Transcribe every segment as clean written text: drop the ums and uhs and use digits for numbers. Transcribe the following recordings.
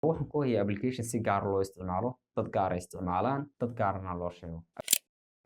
waxaan ku hayaa application si gaar loo isticmaalo, dad gaar ay isticmaalaan, dad gaarna loo sheego.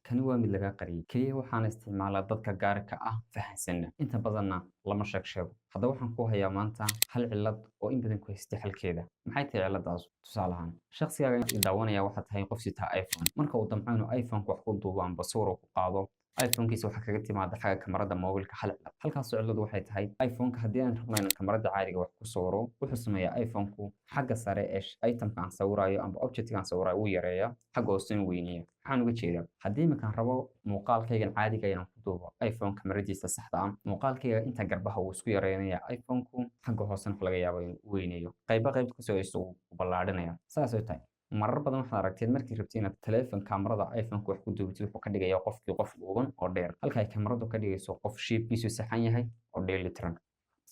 Kani waa mid laga qariyay. Kaliya waxaan isticmaalaa dadka gaarka ah fahansanna. Inta badanna lama sheego. Haddaba waxaan ku hayaa maanta hal cillad oo in badan ku haystay xalkeeda. Maxay tahay cilladaas? Tusaale ahaan, shakhsigaaga i daawanaya waxaad tahay qof sita iPhone. Marka uu damco inuu iPhone-ka wax ku duubo amba sawir uu ku qaado, iPhone-kiisa waxaa kaga timaada xagga kamarada moobilka hal cillad. Halkaas cilladu waxay tahay iPhone-ka haddii aan rabno inaan kamarada caadiga wax ku sawiro, wuxuu sameeyaa iPhone-ku xagga sare ee item-ka aan sawirayo amba object-ka aan sawirayo wuu yareeyaa, xagga hoosena wuu weyneeyaa. Waxaan uga jeedaa haddii iminka aan rabo muuqaalkaygan caadiga inaan ku duubo iPhone kamaradiisa saxda ah, muuqaalkayga inta garbaha wuu isku yareynayaa iPhone-ku, xagga hoosena waxa laga yaabaa inuu weyneeyo. qaybta ka soo hayso wuu ballaadhinayaa. Saas ay tahay. Marar badan waxaad aragteen markii rabtay inaad taleefan kamarada iPhone-ka wax ku duubtid wuxuu ka dhigayaa qofkii qof dhuuban oo dheer, halka ay kamaradu ka dhigayso qof shape-kiisu saxan yahay oo dheelitiran.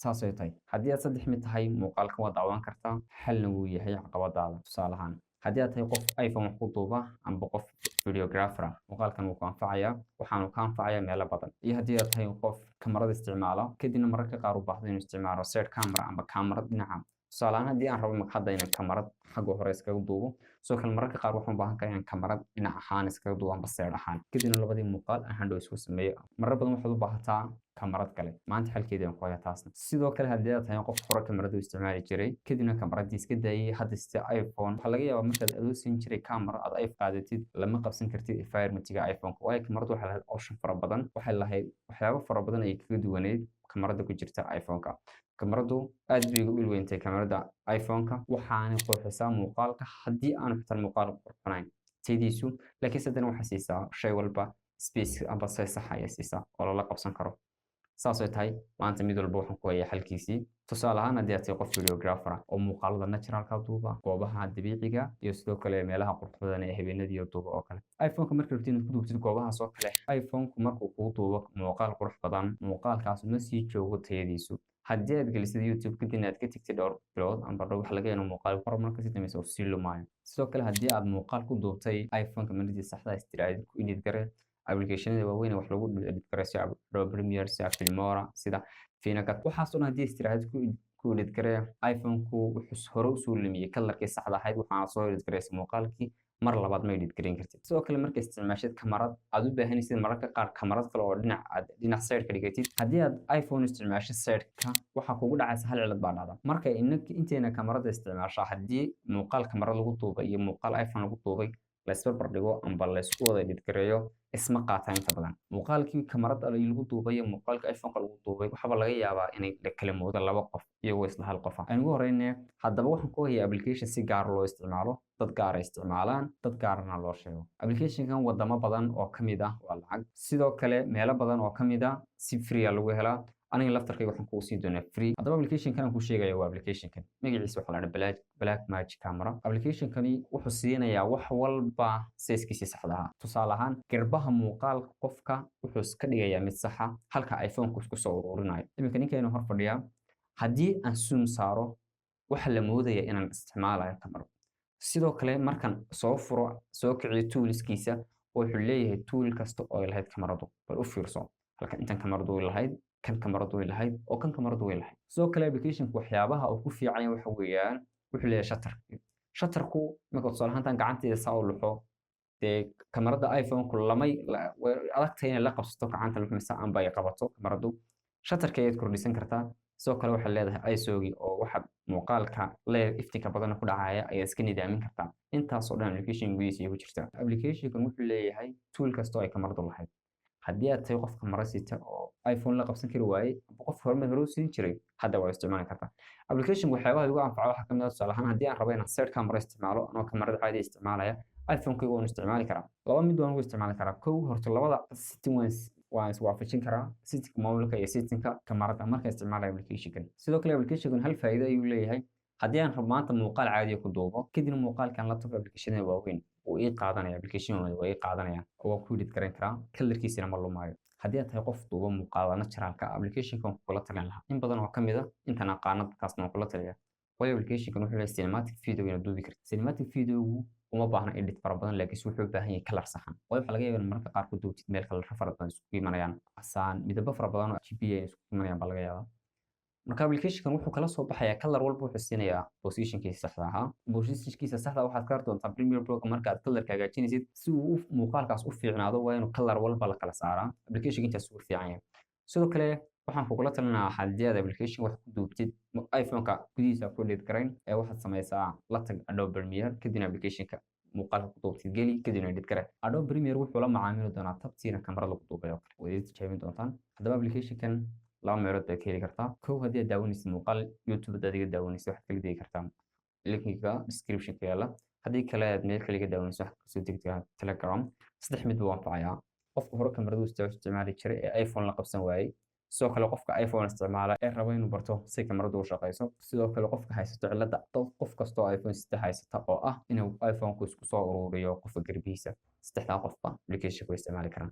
saas ay tahay. Haddii aad saddex mid tahay muuqaalka waa daawan kartaa, xalna wuu yahay caqabadaada. Tusaale ahaan, haddii aad tahay qof iPhone wax ku duuba amba qof videographer ah, muuqaalkan wuu ku anfacayaa, waxaanu ka anfacayaa meelo badan. Iyo haddii aad tahay qof kamarada isticmaala, kadibna mararka qaar u baahdo inuu isticmaalo side camera amba kamarad dhinaca. Tusaale ahaan, haddii aan rabo hadda inaan kamarad xagga hore iskaga duubo, sidoo kale mararka qaar waxaan u baahan karaa inaan kamarad dhinac ahaan iskaga duubo amba side ahaan. Kadibna labadii muuqaal aan hadhow isku sameeyo. Marar badan waxaad u baahataa kamarad kale. Maanta xalkeedii aan ku hayaa taasna. Sidoo kale haddii aad tahay qof hore kamarada u isticmaali jiray, kadibna kamaradii iska daayay, hadda sita iPhone, waxaa laga yaabaa markaad adeegsan jiray camera aad iPhone qaadatid, lama qabsan kartid environment-ga iPhone-ka. Waayo kamaradu waxay lahayd option fara badan, waxay lahayd waxyaabo fara badan ay kaga duwaneyd kamarada ku jirta iPhone-ka. kamaradu aad bay ugu weyntahay kamarada iPhone-ka, waxaana qurxisaa muuqaalka haddii aan xitaa muuqaal qurxanayn taydiisu, laakiin haddana waxay siisaa shay walba space amba size sax ah ayay siisaa oo lala qabsan karo. saas ay tahay maanta mid walba waxaan ku hayaa xalkiisii. Tusaale ahaan, haddii aad tahay qof videographer ah oo muuqaalada naturalka duuba, goobaha dabiiciga iyo sidoo kale meelaha quruxda badan ee habeenadii duuba oo kale. iPhone-ka marka rabtid inaad ku duubtid goobahaas oo kale, iPhone-ku markuu kuu duubo muuqaal qurux badan, muuqaalkaas ma sii joogo tayadiisu. haddii aad gelisid YouTube kadibna aad ka tagtid dhowr bilood amba dhowr waxa laga yaabaa muuqaal horumar ka sii dameysa oo sii lumaayo. Sidoo kale haddii aad muuqaal ku duubtay iPhone kamaradiisa saxda ah istiraahid ku edit garee application-yada waaweyn ee wax lagu edit gareeyo sida Adobe Premiere, sida Filmora, sida Final Cut. waxaas oo dhan haddii istiraahid ku edit garee iPhone-ku wuxuu hore u soo lumiyay kalarkii saxda ahayd, waxaana soo edit gareysay muuqaalkii mar labaad ma edit gareyn kartid. Sidoo kale marka isticmaashid kamarad aad u baahanaysid mararka qaar kamarad kale oo dhinac side ka dhigatid, haddii aad iPhone isticmaashid side-ka waxa kugu dhacaysa hal cillad baa dhacda. marka inteena kamarada isticmaashaa haddii muuqaal kamarad lagu duubay iyo muuqaal iPhone lagu duubay la isbarbar dhigo amba la isku wada edit gareeyo, isma qaataan inta badan. muuqaalkii kamarada lagu duubay iyo muuqaalka iPhone-ka lagu duubay waxaa laga yaabaa inay kala moodo laba qof iyagoo isla hal qof ah. Aan ugu horeynay haddaba waxaan ku hayaa application si gaar loo isticmaalo, dad gaar ay isticmaalaan, dad gaarna loo sheego. application-kan wadamo badan oo ka mid ah waa lacag, sidoo kale meelo badan oo ka mid ah si free ah lagu helaa. aniga laftarkayga waxaan kugu sii doonaa free. haddaba application-kan aan ku sheegayo waa application-kan magaciisa waxaa la dhahaa Blackmagic Camera. application-kani wuxuu siinayaa wax walba size-kiisii saxda ah. tusaale ahaan, garbaha muuqaalka qofka wuxuu iska dhigayaa mid sax ah, halka iPhone-ku isku soo ururinayo. iminka ninkeenu hor fadhiyaa, haddii aan zoom saaro waxa la moodayaa inaan isticmaalayo kamaro. sidoo kale markaan soo furo soo kiciyo toolskiisa wuxuu leeyahay tool kasta oo ay lahayd kamaradu. bal u fiirso, halkan intan kamaradu way lahayd, kan kamaradu way lahayd, oo kan kamaradu way lahayd. sidoo kale application-ku waxyaabaha uu ku fiican yahay waxa weeyaan wuxuu leeyahay shutter. shutterku marka tusaale ahaan gacanteeda saa u luxo, dee kamarada iPhone-ku way adag tahay inay la qabsato gacanta luxmaysa amba ay qabato kamaradu. shutterka ayaad kordhisan kartaa. sidoo kale waxay leedahay ISO-gi oo waxa muuqaalka iftiinka badan ku dhacaya ayaad iska nidaamin kartaa. intaas oo dhan application gudihiisa ku jirta. application-kan wuxuu leeyahay tool kasta oo ay kamaradu lahayd. haddii aad tahay qof kamara sita oo iPhone la qabsan kari waayey amba qof hore u siin jiray, hadda waa isticmaali kartaa. application-ku waxyaabaha ugu anfaca waxaa ka mid ah tusaale ahaan, haddii aan rabo inaan side camera isticmaalo anoo kamarada caadi isticmaalaya, iPhone-kayga waan isticmaali karaa. laba mid waan ugu isticmaali karaa. kow horta labada setting waan iswaafajin karaa, setting mobilka iyo setting-ka kamarada markaan isticmaalayo application-kan. sidoo kale application-kan hal faa'iido ayuu leeyahay. haddii aan rabo maanta muuqaal caadi ah ku duubo, kadibna muuqaalkan laptop application-yada waaweyn wuu ii qaadanaya, application-yada waa ii qaadanayaan oo waan ku edit gareyn karaa, kalarkiisana ma lumaayo. haddii aad tahay qof duuba muuqaalada naturalka application-kan kula talin lahaa in badan oo ka mid ah intaan aqaano dadkaasna waan kula taliyaa. waayo application-kan wuxuu leeyahay cinematic video inaad duubi kartid. cinematic video-gu uma baahna edit fara badan, laakiin wuxuu u baahan yahay kalar saxan. waayo waxaa laga yaabaa in mararka qaar ku duubtid meel kalar fara badan isku imanayaan, casaan, midabo fara badan oo RGB ay isku imanayaan baa laga yaabaa. marka application-kan wuxuu kala soo baxayaa color walba wuxuu siinayaa position-kiisa saxda ahaa. Position-kiisa saxda ah waxaad ka arki doontaa Premiere Pro marka aad color-ka hagaajinaysid si uu muuqaalkaas u fiicnaado waa inuu color walba la kala saaraa. Application-ka intaas ugu fiican yahay. Sidoo kale waxaan kugula talinayaa haddii aad application wax ku duubtid iPhone-ka gudihiisa ku edit garayn ee waxaad samaysaa la tag Adobe Premiere kadibna application-ka muuqaalka ku duubtid geli kadibna edit garay. Adobe Premiere wuxuu la macaamili doonaa tabtiina kamarada lagu duubayo. Way idin tijaabin doontaan. Haddaba application-kan laba meelood baad ka heli kartaa. Kow haddii aad daawanaysid muuqaal YouTube hadaad iga daawanaysid waxaad kala degi kartaa linkiga description-ka yaala. Haddii kale aad meel kale iga daawanaysid waxaad kasoo degi kartaa Telegram. Saddex mid buu anfacayaa. Qofka hore kamaradu isticmaali jiray ee iPhone la qabsan waayay. sidoo kale qofka iPhone isticmaala ee raba inuu barto si kamaradu u shaqeyso sidoo kale qofka haysto cilada qof kasto iPhone 6 haysata oo ah inuu iPhone ku isku soo ururiyo qofka garbihiisa saddexda qofba application ku isticmaali karaan